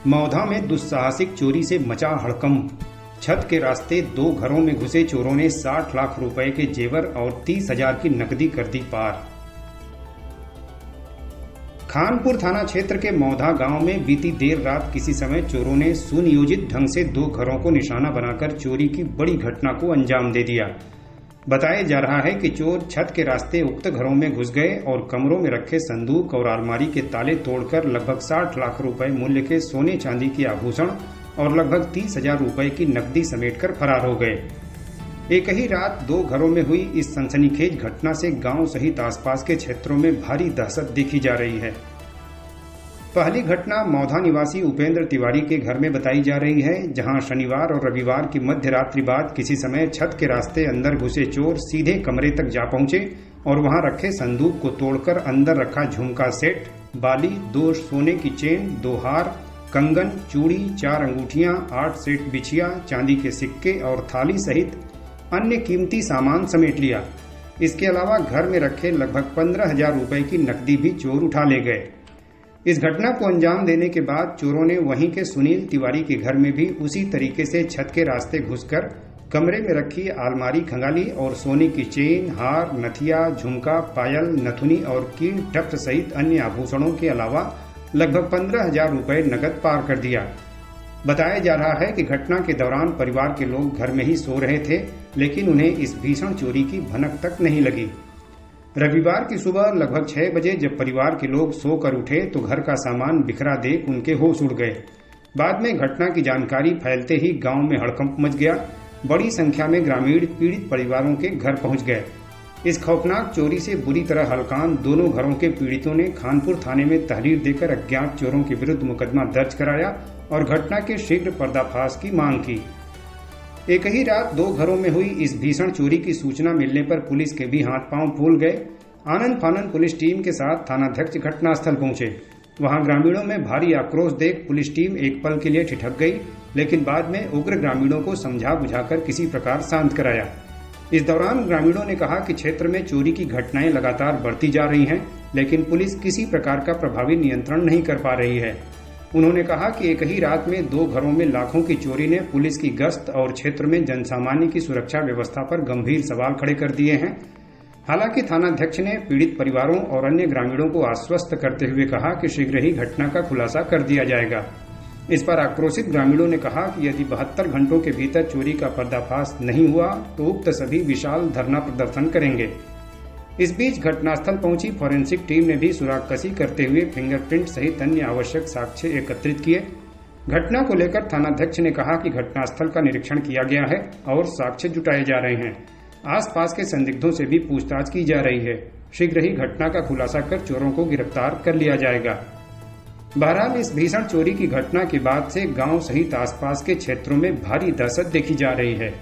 मौधा में दुस्साहसिक चोरी से मचा हड़कंप। छत के रास्ते 2 घरों में घुसे चोरों ने 60 लाख रुपए के जेवर और 30,000 की नकदी कर दी पार। खानपुर थाना क्षेत्र के मौधा गांव में बीती देर रात किसी समय चोरों ने सुनियोजित ढंग से 2 घरों को निशाना बनाकर चोरी की बड़ी घटना को अंजाम दे दिया। बताया जा रहा है कि चोर छत के रास्ते उक्त घरों में घुस गए और कमरों में रखे संदूक और अलमारी के ताले तोड़कर लगभग 60 लाख रुपए मूल्य के सोने चांदी के आभूषण और लगभग 30,000 रुपए की नकदी समेटकर फरार हो गए। एक ही रात 2 घरों में हुई इस सनसनीखेज घटना से गांव सहित आसपास के क्षेत्रों में भारी दहशत देखी जा रही है। पहली घटना मौधा निवासी उपेंद्र तिवारी के घर में बताई जा रही है, जहां शनिवार और रविवार की मध्य रात्रि बाद किसी समय छत के रास्ते अंदर घुसे चोर सीधे कमरे तक जा पहुंचे और वहां रखे संदूक को तोड़कर अंदर रखा झुमका सेट, बाली, 2 सोने की चेन, 2 हार, कंगन, चूड़ी, 4 अंगूठियां, 8 सेट बिछिया, चांदी के सिक्के और थाली सहित अन्य कीमती सामान समेट लिया। इसके अलावा घर में रखे लगभग 15,000 रुपए की नकदी भी चोर उठा ले गए। इस घटना को अंजाम देने के बाद चोरों ने वहीं के सुनील तिवारी के घर में भी उसी तरीके से छत के रास्ते घुसकर कमरे में रखी अलमारी खंगाली और सोने की चेन, हार, नथिया, झुमका, पायल, नथुनी और कील टफ्ट सहित अन्य आभूषणों के अलावा लगभग 15,000 रुपए नकद पार कर दिया। बताया जा रहा है कि घटना के दौरान परिवार के लोग घर में ही सो रहे थे, लेकिन उन्हें इस भीषण चोरी की भनक तक नहीं लगी। रविवार की सुबह लगभग 6 बजे जब परिवार के लोग सोकर उठे तो घर का सामान बिखरा देख उनके होश उड़ गए। बाद में घटना की जानकारी फैलते ही गांव में हड़कंप मच गया। बड़ी संख्या में ग्रामीण पीड़ित परिवारों के घर पहुंच गए। इस खौफनाक चोरी से बुरी तरह हलकान दोनों घरों के पीड़ितों ने खानपुर थाने में तहरीर देकर अज्ञात चोरों के विरुद्ध मुकदमा दर्ज कराया और घटना के शीघ्र पर्दाफाश की मांग की। एक ही रात 2 घरों में हुई इस भीषण चोरी की सूचना मिलने पर पुलिस के भी हाथ पांव फूल गए। आनन फानन पुलिस टीम के साथ थानाध्यक्ष घटनास्थल पहुंचे। वहां ग्रामीणों में भारी आक्रोश देख पुलिस टीम एक पल के लिए ठिठक गई, लेकिन बाद में उग्र ग्रामीणों को समझा बुझाकर किसी प्रकार शांत कराया। इस दौरान ग्रामीणों ने कहा कि क्षेत्र में चोरी की घटनाएं लगातार बढ़ती जा रही हैं, लेकिन पुलिस किसी प्रकार का प्रभावी नियंत्रण नहीं कर पा रही है। उन्होंने कहा कि एक ही रात में 2 घरों में लाखों की चोरी ने पुलिस की गश्त और क्षेत्र में जनसामान्य की सुरक्षा व्यवस्था पर गंभीर सवाल खड़े कर दिए हैं। हालांकि थानाध्यक्ष ने पीड़ित परिवारों और अन्य ग्रामीणों को आश्वस्त करते हुए कहा कि शीघ्र ही घटना का खुलासा कर दिया जाएगा। इस पर आक्रोशित ग्रामीणों ने कहा कि यदि 72 घंटों के भीतर चोरी का पर्दाफाश नहीं हुआ तो उक्त सभी विशाल धरना प्रदर्शन करेंगे। इस बीच घटनास्थल पहुंची फॉरेंसिक टीम ने भी सुरागकसी करते हुए फिंगरप्रिंट सहित अन्य आवश्यक साक्ष्य एकत्रित किए। घटना को लेकर थानाध्यक्ष ने कहा कि घटनास्थल का निरीक्षण किया गया है और साक्ष्य जुटाए जा रहे हैं। आसपास के संदिग्धों से भी पूछताछ की जा रही है। शीघ्र ही घटना का खुलासा कर चोरों को गिरफ्तार कर लिया जाएगा। बहरहाल इस भीषण चोरी की घटना के बाद से गांव सहित आसपास के क्षेत्रों में भारी दहशत देखी जा रही है।